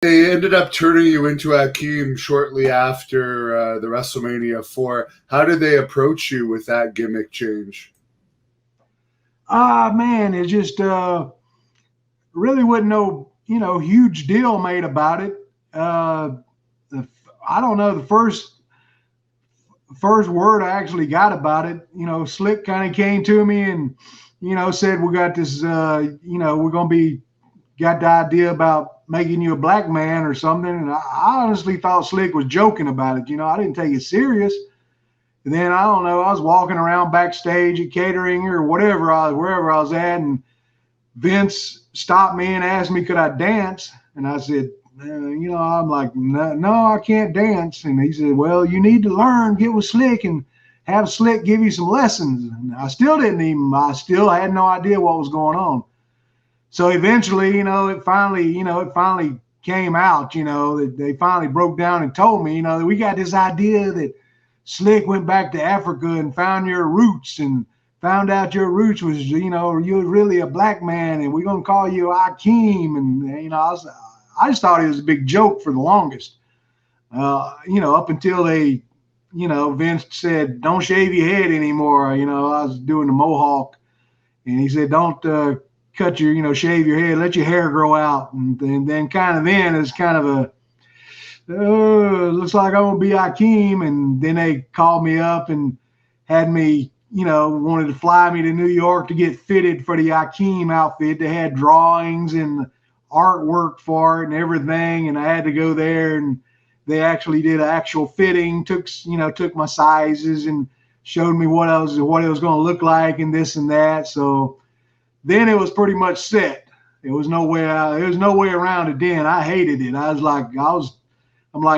They ended up turning you into Akeem shortly after the WrestleMania 4. How did they approach you with that gimmick change? Man, it just really wasn't no, huge deal made about it. I don't know, the first word I actually got about it, Slick kind of came to me and, said, we got this, we're going to be, got the idea about making you a black man or something. And I honestly thought Slick was joking about it. I didn't take it serious. And then I don't know, I was walking around backstage at catering or whatever, wherever I was at. And Vince stopped me and asked me, could I dance? And I said, I'm like, no, I can't dance. And he said, well, you need to learn, get with Slick and have Slick give you some lessons. And I still had no idea what was going on. So eventually, it finally came out, that they finally broke down and told me, that we got this idea that Slick went back to Africa and found your roots and found out your roots was, you're really a black man and we're going to call you Akeem. And, I just thought it was a big joke for the longest, up until they, Vince said, don't shave your head anymore. I was doing the mohawk and he said, don't cut your, shave your head, let your hair grow out. And then it's kind of a, looks like I'm going to be Akeem. And then they called me up and had me, wanted to fly me to New York to get fitted for the Akeem outfit. They had drawings and artwork for it and everything. And I had to go there and they actually did an actual fitting, took my sizes and showed me what it was going to look like and this and that. So then it was pretty much set. There was no way around it then. I hated it. I'm like,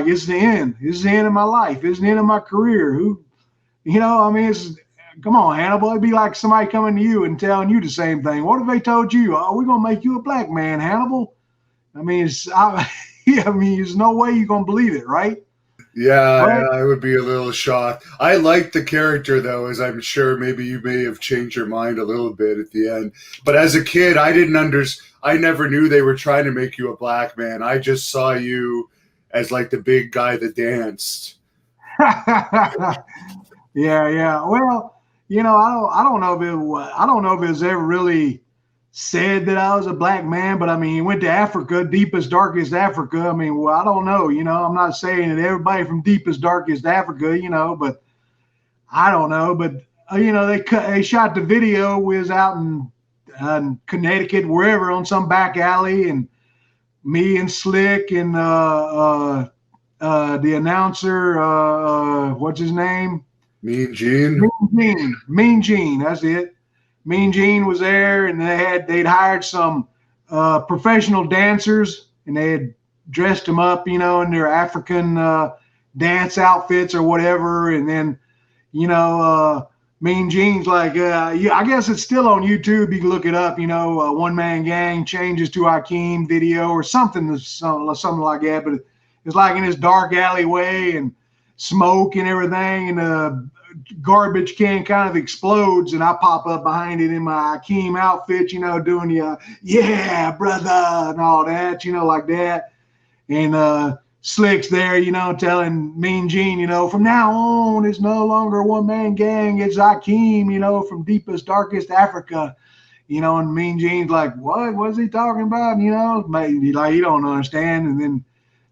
it's the end. It's the end of my life. It's the end of my career. Come on, Hannibal. It'd be like somebody coming to you and telling you the same thing. What if they told you, oh, we're going to make you a black man, Hannibal? There's no way you're going to believe it, right? Yeah, I would be a little shocked. I liked the character, though, as I'm sure maybe you may have changed your mind a little bit at the end. But as a kid, I never knew they were trying to make you a black man. I just saw you as like the big guy that danced. Yeah. Well, I don't know if it was ever really said that I was a black man, but he went to Africa, deepest, darkest Africa. I don't know, I'm not saying that everybody from deepest, darkest Africa, but I don't know. But, they shot the video. We was out in Connecticut, wherever, on some back alley, and me and Slick and the announcer, what's his name? Mean Gene. Mean Gene, that's it. Mean Gene was there, and they'd hired some professional dancers, and they had dressed them up, in their African dance outfits or whatever. And then, Mean Gene's like, I guess it's still on YouTube. You can look it up. One Man Gang changes to Akeem video or something like that. But it's like in this dark alleyway and smoke and everything, and garbage can kind of explodes, and I pop up behind it in my Akeem outfit, doing the yeah, brother, and all that, like that. And Slick's there, telling Mean Gene, from now on, it's no longer One Man Gang, it's Akeem, from deepest, darkest Africa. And Mean Gene's like, what's he talking about? Maybe like he don't understand. And then,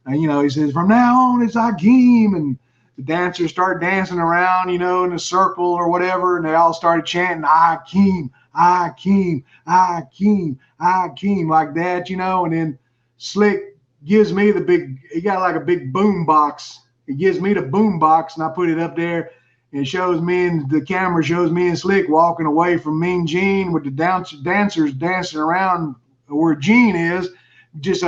he says, from now on, it's Akeem. And the dancers start dancing around, in a circle or whatever, and they all started chanting, Akeem, Akeem, Akeem, Akeem, like that, And then Slick gives me he got like a big boom box. He gives me the boom box, and I put it up there, and the camera shows me and Slick walking away from Mean Gene with the dancers dancing around where Gene is, just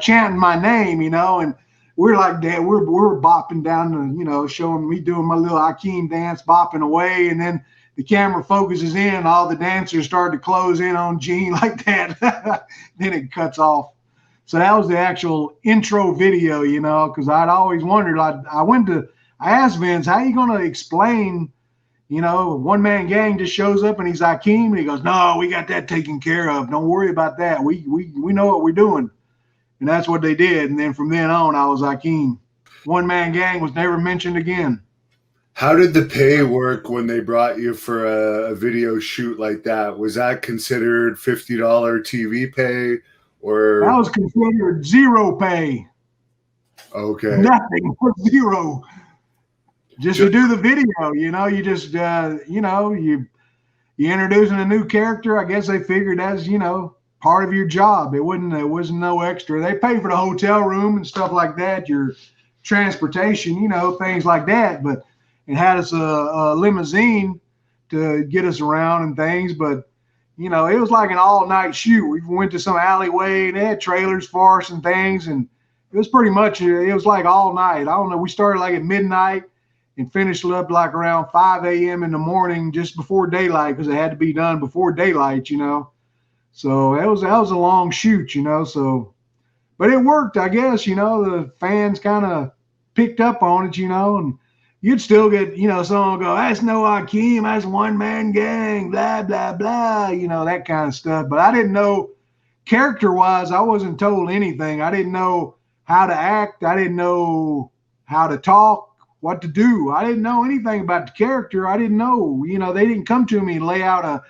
chanting my name, and we're like that. We're bopping down, showing me doing my little Akeem dance, bopping away. And then the camera focuses in, and all the dancers start to close in on Gene like that. Then it cuts off. So that was the actual intro video, because I'd always wondered. I asked Vince, how are you going to explain, One Man Gang just shows up and he's Akeem? And he goes, no, we got that taken care of. Don't worry about that. We know what we're doing. And that's what they did. And then from then on, I was Akeem. One Man Gang was never mentioned again. How did the pay work when they brought you for a video shoot like that? Was that considered $50 TV pay, That or was considered zero pay. okay? Nothing but zero. Just to do the video, you just, you introducing a new character. I guess they figured that's, part of your job. It wasn't no extra. They pay for the hotel room and stuff like that, your transportation, things like that. But it had us a limousine to get us around and things. But, it was like an all night shoot. We went to some alleyway and they had trailers for us and things. And it was pretty much, it was like all night. I don't know. We started like at midnight and finished up like around 5 a.m. in the morning, just before daylight, because it had to be done before daylight, So that was a long shoot, So, but it worked, I guess. The fans kind of picked up on it, and you'd still get, someone go, "That's no Akeem, that's One Man Gang, blah blah blah," that kind of stuff. But I didn't know, character-wise, I wasn't told anything. I didn't know how to act. I didn't know how to talk, what to do. I didn't know anything about the character. I didn't know, they didn't come to me and lay out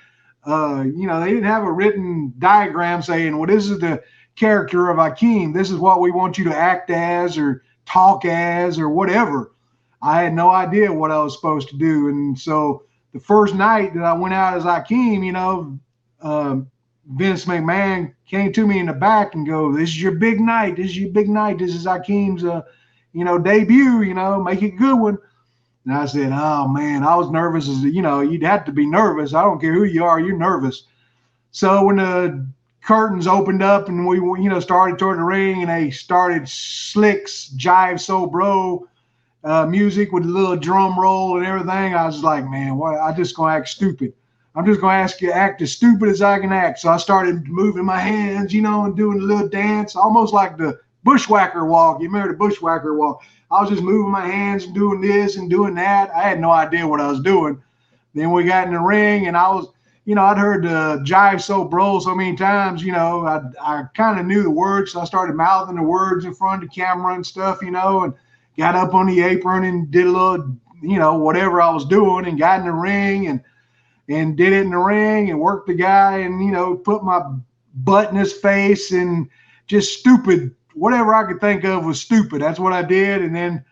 they didn't have a written diagram saying, well, this is the character of Akeem. This is what we want you to act as or talk as or whatever. I had no idea what I was supposed to do. And so the first night that I went out as Akeem, Vince McMahon came to me in the back and go, "This is your big night. This is your big night. This is Akeem's, debut, make it a good one." And I said, "Oh man," I was nervous as, you'd have to be nervous. I don't care who you are, you're nervous. So when the curtains opened up and we, started toward the ring and they started Slick's Jive So Bro music with a little drum roll and everything, I was like, man, what? I just gonna act stupid. I'm just gonna act as stupid as I can act. So I started moving my hands, and doing a little dance, almost like the bushwhacker walk. You remember the bushwhacker walk? I was just moving my hands and doing this and doing that. I had no idea what I was doing. Then we got in the ring and I was, I'd heard the Jive So Bro so many times, I kind of knew the words. So I started mouthing the words in front of the camera and stuff, and got up on the apron and did a little, whatever I was doing, and got in the ring and did it in the ring and worked the guy and, put my butt in his face and just stupid. Whatever I could think of was stupid. That's what I did. And then,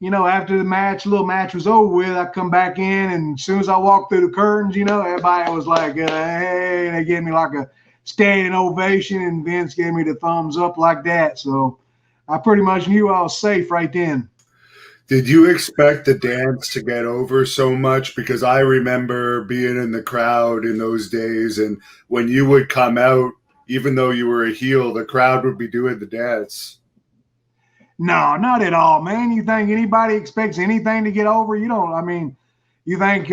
after the little match was over with, I come back in, and as soon as I walked through the curtains, everybody was like, hey, they gave me like a standing ovation, and Vince gave me the thumbs up like that. So I pretty much knew I was safe right then. Did you expect the dance to get over so much? Because I remember being in the crowd in those days, and when you would come out, even though you were a heel, the crowd would be doing the dance. No, not at all, man. You think anybody expects anything to get over? You don't. I mean, you think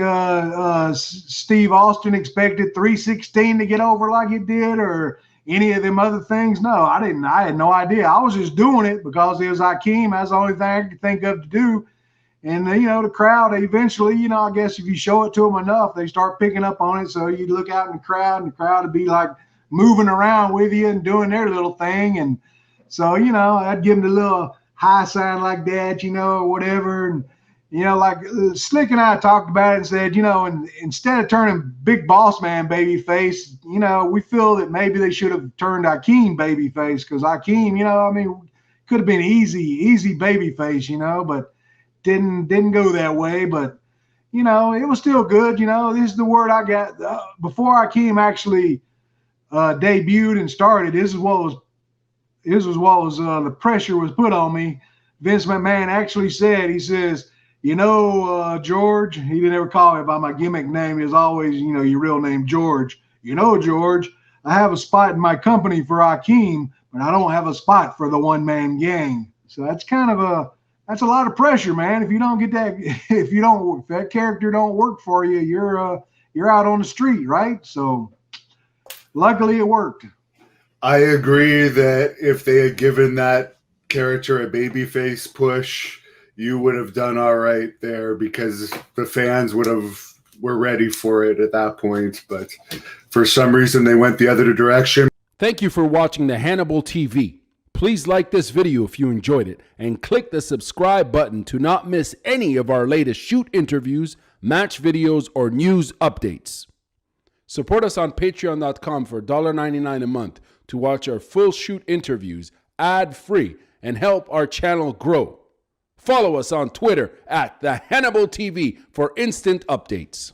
Steve Austin expected 316 to get over like it did, or any of them other things? No, I didn't. I had no idea. I was just doing it because it was Akeem. That's the only thing I could think of to do. And, the crowd eventually, I guess if you show it to them enough, they start picking up on it. So you look out in the crowd, and the crowd would be like moving around with you and doing their little thing. And so, I'd give them the little high sign like that, or whatever. And, like Slick and I talked about it and said, and instead of turning Big Boss Man baby face, we feel that maybe they should have turned Akeem baby face, because Akeem, could have been easy baby face, but didn't go that way. But, it was still good. This is the word I got before Akeem actually debuted and started. This is what was the pressure was put on me. Vince McMahon actually said, he says, George, he didn't ever call me by my gimmick name. It was always, your real name, George. George, I have a spot in my company for Akeem, but I don't have a spot for the One Man Gang. So that's that's a lot of pressure, man. If you don't get that, if that character don't work for you, you're out on the street, right? So luckily it worked. I agree that if they had given that character a babyface push, you would have done all right there, because the fans were ready for it at that point. But for some reason, they went the other direction. Thank you for watching the Hannibal TV. Please like this video if you enjoyed it and click the subscribe button to not miss any of our latest shoot interviews, match videos, or news updates. Support us on patreon.com for $1.99 a month to watch our full shoot interviews ad-free and help our channel grow. Follow us on Twitter at the Hannibal TV for instant updates.